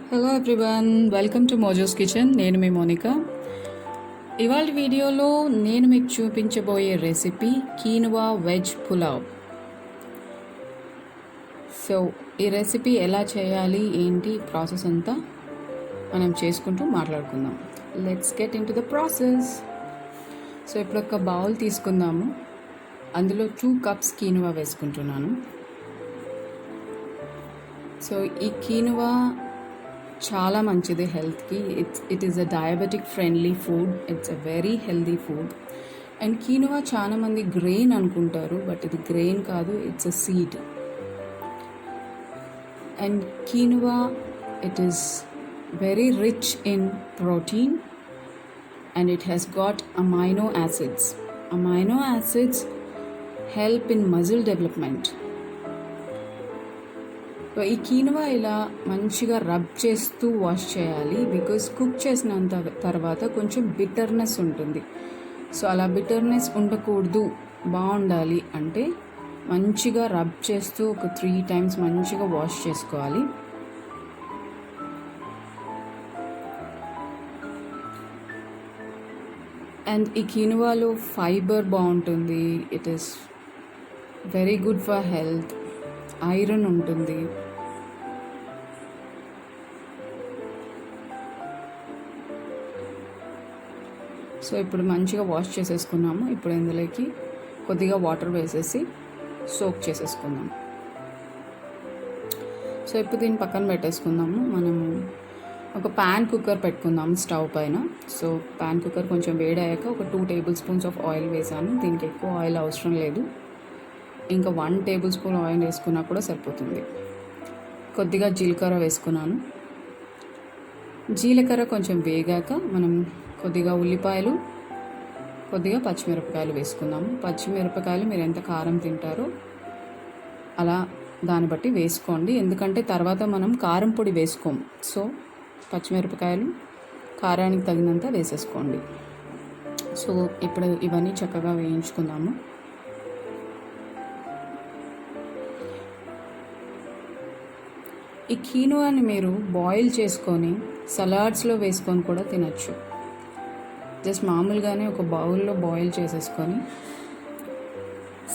Hello everyone, welcome to Mojo's kitchen. నేను మీ Monica. ఇవాళ వీడియోలో నేను మీకు చూపించబోయే recipe quinoa veg pulao. So ఈ రెసిపీ ఎలా చేయాలి, ఏంటి ప్రాసెస్ అంతా మనం చేసుకుంటూ మాట్లాడుకుందాం. Let's get into the process. So ఇప్పుడు ఒక బౌల్ తీసుకుందాము. అందులో 2 cups కీనువా వేసుకుంటున్నాను. సో ఈ కీనువా చాలా మంచిది హెల్త్కి. It is a diabetic friendly food. It's a very healthy food. And కీనువా చాలా మంది గ్రెయిన్ అనుకుంటారు, బట్ ఇది గ్రెయిన్ కాదు, it's a seed. And కీనువా it is very rich in protein and it has got amino acids. Amino acids help in muscle development. ఈ కీనువా ఇలా మంచిగా rub చేస్తూ wash చేయాలి, బికాజ్ కుక్ చేసినంత తర్వాత కొంచెం బిటర్నెస్ ఉంటుంది. సో అలా బిటర్నెస్ ఉండకూడదు, బాగుండాలి అంటే మంచిగా రబ్ చేస్తూ ఒక 3 times మంచిగా వాష్ చేసుకోవాలి. అండ్ ఈ కీనువాలో ఫైబర్ బాగుంటుంది. It is very good for health. Iron ఉంటుంది. సో ఇప్పుడు మంచిగా వాష్ చేసేసుకున్నాము. ఇప్పుడు ఇందులోకి కొద్దిగా వాటర్ వేసేసి సోక్ చేసేసుకుందాం. సో ఇప్పుడు దీన్ని పక్కన పెట్టేసుకుందాము. మనము ఒక ప్యాన్ కుక్కర్ పెట్టుకుందాము స్టవ్ పైన. సో ప్యాన్ కుక్కర్ కొంచెం వేడయ్యాక ఒక 2 tablespoons ఆఫ్ ఆయిల్ వేసాను. దీనికి ఎక్కువ ఆయిల్ అవసరం లేదు, ఇంకా 1 tablespoon ఆయిల్ వేసుకున్నా కూడా సరిపోతుంది. కొద్దిగా జీలకర్ర వేసుకున్నాను. జీలకర్ర కొంచెం వేగాక మనం కొద్దిగా ఉల్లిపాయలు, కొద్దిగా పచ్చిమిరపకాయలు వేసుకుందాము. పచ్చిమిరపకాయలు మీరు ఎంత కారం తింటారో అలా దాన్ని బట్టి వేసుకోండి, ఎందుకంటే తర్వాత మనం కారం పొడి వేసుకోం. సో పచ్చిమిరపకాయలు కారానికి తగినంత వేసేసుకోండి. సో ఇప్పుడు ఇవన్నీ చక్కగా వేయించుకుందాము. ఈ కీనువాని మీరు బాయిల్ చేసుకొని సలాడ్స్లో వేసుకొని కూడా తినచ్చు. జస్ట్ మామూలుగానే ఒక బౌల్లో బాయిల్ చేసేసుకొని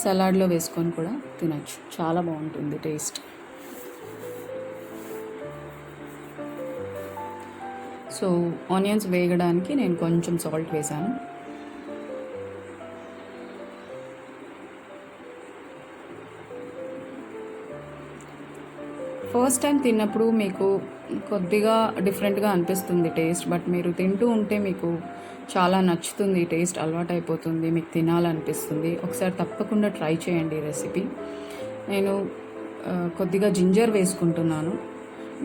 సలాడ్లో వేసుకొని కూడా తినచ్చు. చాలా బాగుంటుంది టేస్ట్. సో ఆనియన్స్ వేగడానికి నేను కొంచెం సాల్ట్ వేసాను. ఫస్ట్ టైం తిన్నప్పుడు మీకు కొద్దిగా డిఫరెంట్గా అనిపిస్తుంది టేస్ట్, బట్ మీరు తింటూ ఉంటే మీకు చాలా నచ్చుతుంది. టేస్ట్ అలవాటు అయిపోతుంది, మీకు తినాలనిపిస్తుంది. ఒకసారి తప్పకుండా ట్రై చేయండి ఈ రెసిపీ. నేను కొద్దిగా జింజర్ వేసుకుంటున్నాను.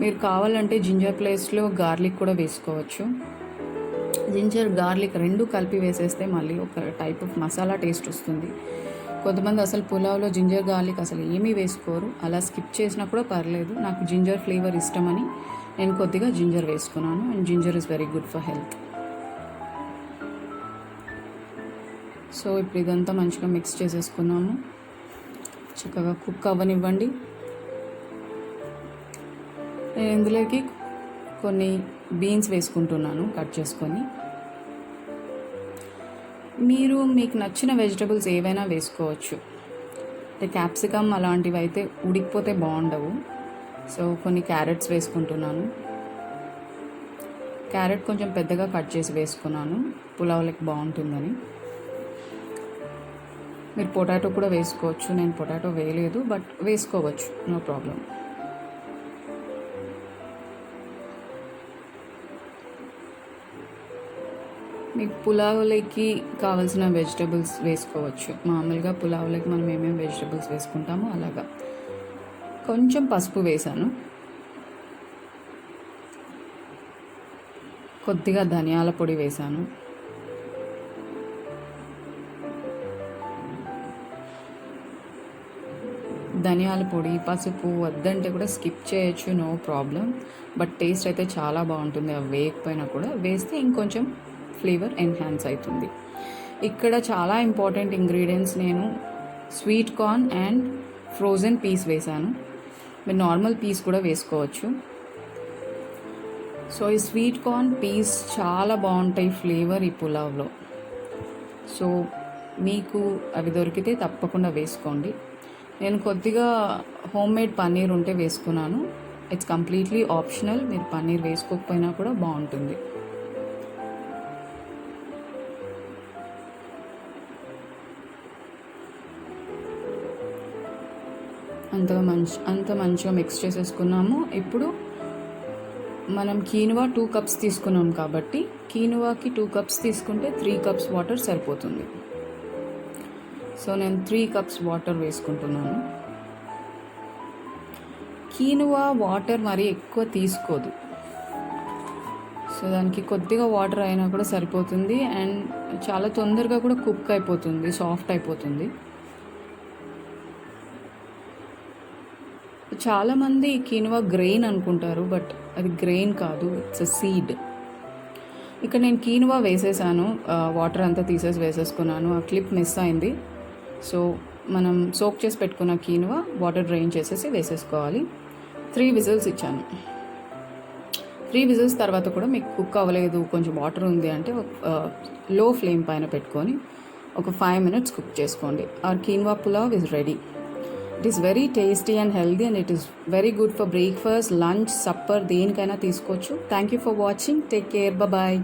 మీరు కావాలంటే జింజర్ ప్లేస్లో గార్లిక్ కూడా వేసుకోవచ్చు. జింజర్ గార్లిక్ 2 కలిపి వేసేస్తే మళ్ళీ ఒక టైప్ ఆఫ్ మసాలా టేస్ట్ వస్తుంది. కొంతమంది అసలు పులావ్లో జింజర్ గార్లిక్ అసలు ఏమీ వేసుకోరు, అలా స్కిప్ చేసినా కూడా పర్లేదు. నాకు జింజర్ ఫ్లేవర్ ఇష్టమని నేను కొద్దిగా జింజర్ వేసుకున్నాను. And ginger is very good for health. So ఇప్పుడు ఇదంతా మంచిగా మిక్స్ చేసేసుకున్నాము. చక్కగా కుక్ అవ్వనివ్వండి. నేను ఇందులోకి కొన్ని బీన్స్ వేసుకుంటున్నాను కట్ చేసుకొని. మీకు నచ్చిన వెజిటబుల్స్ ఏవైనా వేసుకోవచ్చు. అంటే క్యాప్సికమ్ అలాంటివి అయితే ఉడికిపోతే బాగుండవు. సో కొన్ని క్యారెట్స్ వేసుకుంటున్నాను. క్యారెట్ కొంచెం పెద్దగా కట్ చేసి వేసుకున్నాను, పులావ్లకి బాగుంటుందని. మీరు పొటాటో కూడా వేసుకోవచ్చు. నేను పొటాటో వేయలేదు, బట్ వేసుకోవచ్చు, నో ప్రాబ్లం. మీకు పులావులకి కావాల్సిన వెజిటబుల్స్ వేసుకోవచ్చు. మామూలుగా పులావులకి మనం ఏమేమి వెజిటబుల్స్ వేసుకుంటామో అలాగా. కొంచెం పసుపు వేసాను, కొద్దిగా ధనియాల పొడి వేసాను, ధనియాల పొడి, పసుపు వద్దంటే కూడా స్కిప్ చేయొచ్చు, నో ప్రాబ్లం. బట్ టేస్ట్ అయితే చాలా బాగుంటుంది. అవి వేయకపోయినా కూడా వేస్తే ఇంకొంచెం ఫ్లేవర్ ఎన్హాన్స్ అవుతుంది. ఇక్కడ చాలా ఇంపార్టెంట్ ఇంగ్రీడియంట్స్, నేను sweet corn and frozen peas వేసాను. మీరు నార్మల్ పీస్ కూడా వేసుకోవచ్చు. సో ఈ స్వీట్ కార్న్ పీస్ చాలా బాగుంటాయి ఫ్లేవర్ ఈ పులావ్లో. సో మీకు అవి దొరికితే తప్పకుండా వేసుకోండి. నేను కొద్దిగా హోమ్ మేడ్ పన్నీర్ ఉంటే వేసుకున్నాను. ఇట్స్ కంప్లీట్లీ ఆప్షనల్, మీరు పన్నీర్ వేసుకోకపోయినా కూడా బాగుంటుంది. అంత మంచిగా మిక్స్ చేసేసుకున్నాము. ఇప్పుడు మనం కీనువా 2 కప్స్ తీసుకున్నాం కాబట్టి కీనువాకి 2 కప్స్ తీసుకుంటే 3 కప్స్ వాటర్ సరిపోతుంది. సో నేను 3 కప్స్ వాటర్ వేసుకుంటున్నాను. కీనువా వాటర్ మరి ఎక్కువ తీసుకోదు, సో దానికి కొద్దిగా వాటర్ అయినా కూడా సరిపోతుంది. అండ్ చాలా తొందరగా కూడా కుక్ అయిపోతుంది, సాఫ్ట్ అయిపోతుంది. చాలామంది కీనువా గ్రెయిన్ అనుకుంటారు, బట్ అది గ్రెయిన్ కాదు, ఇట్స్ అ సీడ్. ఇక్కడ నేను కీనువా వేసేసాను, వాటర్ అంతా తీసేసి వేసేసుకున్నాను. ఆ క్లిప్ మిస్ అయింది. సో మనం సోక్ చేసి పెట్టుకున్న కీనువా వాటర్ డ్రైన్ చేసేసి వేసేసుకోవాలి. 3 విజిల్స్ ఇచ్చాను. 3 విజిల్స్ తర్వాత కూడా మీకు కుక్ అవ్వలేదు, కొంచెం వాటర్ ఉంది అంటే లో ఫ్లేమ్ పైన పెట్టుకొని ఒక 5 minutes కుక్ చేసుకోండి. Our quinoa pulao is ready. It is very tasty and healthy, and it is very good for breakfast, lunch, supper, దేనికైనా తీసుకోవచ్చు. Thank you for watching. Take care. Bye bye.